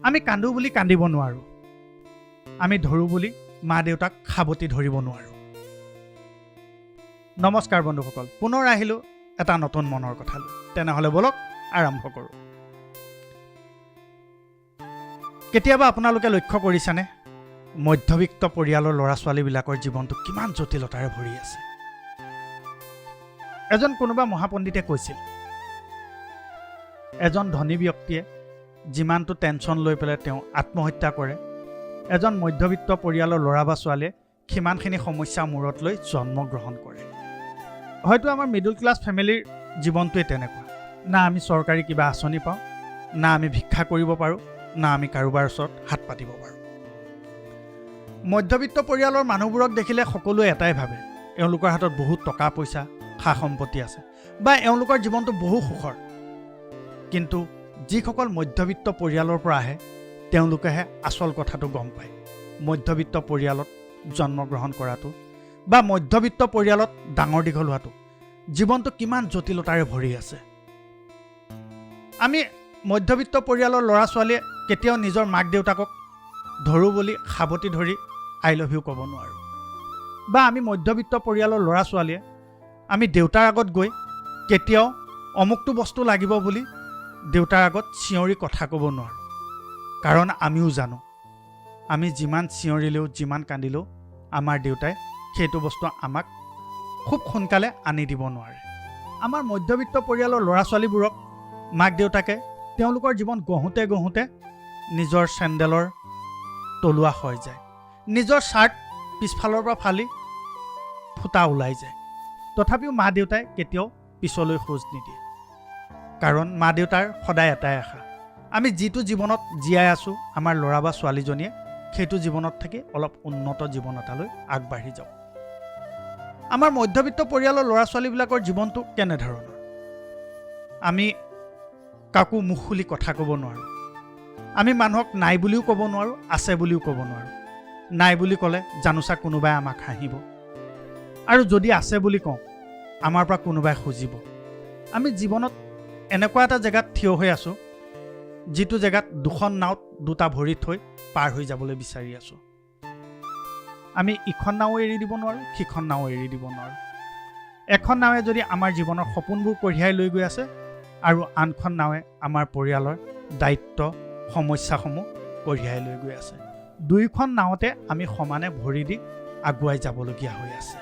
আমি কান্দো বুলি কান্দিব নোৱাৰো। আমি ধৰো বুলি মা দেউতাক খাবতি ধৰিব নোৱাৰো। নমস্কাৰ বন্ধুসকল, পুনৰ আহিলো এটা নতুন মনৰ কথা লৈ। তেনেহ'লে বলক আৰম্ভ কৰোঁ। কেতিয়াবা আপোনালোকে লক্ষ্য কৰিছেনে, মধ্যবিত্ত পৰিয়ালৰ ল'ৰা ছোৱালীবিলাকৰ জীৱনটো কিমান জটিলতাৰে ভৰি আছে। এজন কোনোবা মহাপণ্ডিতে কৈছিল, এজন ধনী ব্যক্তিয়ে যিমানটো টেনশ্যন লৈ পেলাই তেওঁ আত্মহত্যা কৰে, এজন মধ্যবিত্ত পৰিয়ালৰ ল'ৰা বা ছোৱালীয়ে সিমানখিনি সমস্যা মূৰত লৈ জন্মগ্ৰহণ কৰে। হয়তো আমাৰ মিডল ক্লাছ ফেমিলিৰ জীৱনটোৱে তেনেকুৱা। না আমি চৰকাৰী কিবা আঁচনি পাওঁ, না আমি ভিক্ষা কৰিব পাৰোঁ, না আমি কাৰোবাৰ ওচৰত হাত পাতিব পাৰোঁ। মধ্যবিত্ত পৰিয়ালৰ মানুহবোৰক দেখিলে সকলোৱে এটাই ভাবে, এওঁলোকৰ হাতত বহুত টকা পইচা সা সম্পত্তি আছে বা এওঁলোকৰ জীৱনটো বহু সুখৰ। কিন্তু যিসকল মধ্যবিত্ত পৰিয়ালৰ পৰা আহে তেওঁলোকেহে আচল কথাটো গম পায়। মধ্যবিত্ত পৰিয়ালত জন্মগ্ৰহণ কৰাটো বা মধ্যবিত্ত পৰিয়ালত ডাঙৰ দীঘল হোৱাটো জীৱনটো কিমান জটিলতাৰে ভৰি আছে। আমি মধ্যবিত্ত পৰিয়ালৰ ল'ৰা ছোৱালীয়ে কেতিয়াও নিজৰ মাক দেউতাকক ধৰোঁ বুলি সাৱটি ধৰি আই লাভ ইউ ক'ব নোৱাৰোঁ। বা আমি মধ্যবিত্ত পৰিয়ালৰ ল'ৰা ছোৱালীয়ে আমি দেউতাৰ আগত গৈ কেতিয়াও অমুকটো বস্তু লাগিব বুলি দেউতাৰ আগত চিঞৰি কথা ক'ব নোৱাৰোঁ। কাৰণ আমিও জানো, আমি যিমান চিঞৰিলেও যিমান কান্দিলেও আমাৰ দেউতাই সেইটো বস্তু আমাক খুব সোনকালে আনি দিব নোৱাৰে। আমাৰ মধ্যবিত্ত পৰিয়ালৰ ল'ৰা ছোৱালীবোৰক মাক দেউতাকে তেওঁলোকৰ জীৱন গঢ়োতে গঢ়োতে নিজৰ চেণ্ডেলৰ তলুৱা হৈ যায়, নিজৰ শ্বাৰ্ট পিছফালৰ পৰা ফালি ফুটা ওলাই যায়। তথাপিও মা দেউতাই কেতিয়াও পিছলৈ খোজ নিদিয়ে। কাৰণ মা দেউতাৰ সদায় এটাই আশা, আমি যিটো জীৱনত জীয়াই আছোঁ আমাৰ ল'ৰা বা ছোৱালীজনীয়ে সেইটো জীৱনত থাকি অলপ উন্নত জীৱন এটালৈ আগবাঢ়ি যাওক। আমাৰ মধ্যবিত্ত পৰিয়ালৰ ল'ৰা ছোৱালীবিলাকৰ জীৱনটো কেনেধৰণৰ? আমি কাকো মুখ খুলি কথা ক'ব নোৱাৰোঁ। আমি মানুহক নাই বুলিও ক'ব নোৱাৰোঁ, আছে বুলিও ক'ব নোৱাৰোঁ। নাই বুলি ক'লে জানোচা কোনোবাই আমাক হাঁহিব, আৰু যদি আছে বুলি কওঁ আমাৰ পৰা কোনোবাই খুজিব। আমি জীৱনত এনেকুৱা এটা জেগাত থিয় হৈ আছোঁ যিটো জেগাত দুখন নাৱত দুটা ভৰি থৈ পাৰ হৈ যাবলৈ বিচাৰি আছোঁ। আমি ইখন নাও এৰি দিব নোৱাৰোঁ, সিখন নাও এৰি দিব নোৱাৰোঁ। এখন নাৱে যদি আমাৰ জীৱনৰ সপোনবোৰ কঢ়িয়াই লৈ গৈ আছে আৰু আনখন নাৱে আমাৰ পৰিয়ালৰ দায়িত্ব সমস্যাসমূহ কঢ়িয়াই লৈ গৈ আছে। দুয়োখন নাৱতে আমি সমানে ভৰি দি আগুৱাই যাবলগীয়া হৈ আছে।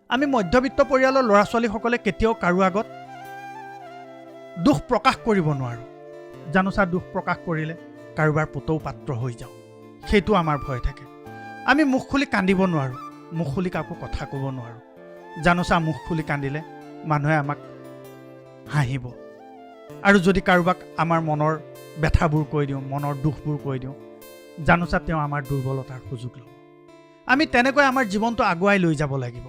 আমি মধ্যবিত্ত পৰিয়ালৰ ল'ৰা ছোৱালীসকলে কেতিয়াও কাৰো আগত দুখ প্ৰকাশ কৰিব নোৱাৰোঁ। জানোচা দুখ প্ৰকাশ কৰিলে কাৰোবাৰ পুতৌ পাত্ৰ হৈ যাওঁ, সেইটো আমাৰ ভয় থাকে। আমি মুখ খুলি কান্দিব নোৱাৰোঁ, মুখ খুলি কাকো কথা ক'ব নোৱাৰোঁ। জানোচা মুখ খুলি কান্দিলে মানুহে আমাক হাঁহিব, আৰু যদি কাৰোবাক আমাৰ মনৰ ব্যথাবোৰ কৈ দিওঁ, মনৰ দুখবোৰ কৈ দিওঁ, জানোচা তেওঁ আমাৰ দুৰ্বলতাৰ সুযোগ ল'ব। আমি তেনেকৈ আমাৰ জীৱনটো আগুৱাই লৈ যাব লাগিব।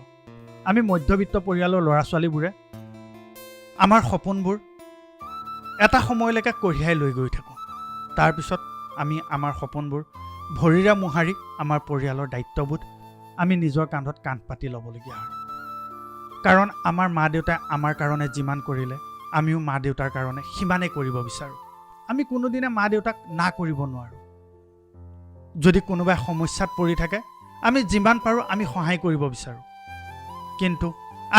আমি মধ্যবিত্ত পৰিয়ালৰ ল'ৰা ছোৱালীবোৰে আমাৰ সপোনবোৰ এটা সময়লৈকে কঢ়িয়াই লৈ গৈ থাকোঁ। তাৰপিছত আমি আমাৰ সপোনবোৰ ভৰিৰে মোহাৰি আমাৰ পৰিয়ালৰ দায়িত্ববোধ আমি নিজৰ কান্ধত কান্ধ পাতি ল'বলগীয়া হয়। কাৰণ আমাৰ মা দেউতাই আমাৰ কাৰণে যিমান কৰিলে আমিও মা দেউতাৰ কাৰণে সিমানেই কৰিব বিচাৰোঁ। আমি কোনোদিনে মা দেউতাক না কৰিব নোৱাৰোঁ। যদি কোনোবাই সমস্যাত পৰি থাকে আমি যিমান পাৰোঁ আমি সহায় কৰিব বিচাৰোঁ। কিন্তু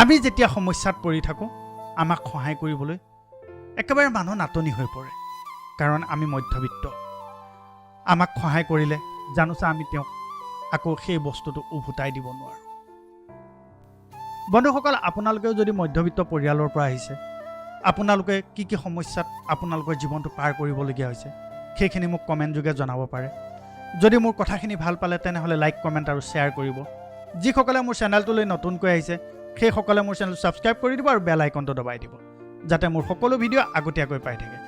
আমি যেতিয়া সমস্যাত পৰি থাকোঁ আমাক সহায় কৰিবলৈ একেবাৰে মানুহ নাটনি হৈ পৰে। কাৰণ আমি মধ্যবিত্ত। আমাক সহায় কৰিলে জানোচা আমি তেওঁক আকৌ সেই বস্তুটো উভতাই দিব নোৱাৰোঁ। বন্ধুসকল, আপোনালোকেও যদি মধ্যবিত্ত পৰিয়ালৰ পৰা আহিছে, আপোনালোকে কি কি সমস্যাত আপোনালোকৰ জীৱনটো পাৰ কৰিবলগীয়া হৈছে সেইখিনি মোক কমেণ্ট যোগে জনাব পাৰে। যদি মোৰ কথাখিনি ভাল পালে তেনেহ'লে লাইক কমেণ্ট আৰু শ্বেয়াৰ কৰিব। যিসকলে মোৰ চেনেলটোলৈ নতুনকৈ আহিছে সেইসকলে মোৰ চেনেল ছাবস্ক্ৰাইব কৰি দিব আৰু বেল আইকনটো দবাই দিব, যাতে মোৰ সকলো ভিডিঅ' আগতীয়াকৈ পাই থাকে।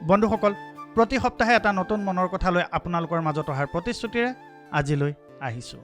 বন্ধুসকল, প্ৰতি সপ্তাহে এটা নতুন মনৰ কথা লৈ আপোনালোকৰ মাজত অহাৰ প্ৰতিশ্ৰুতিৰে আজিলৈ আহিছোঁ।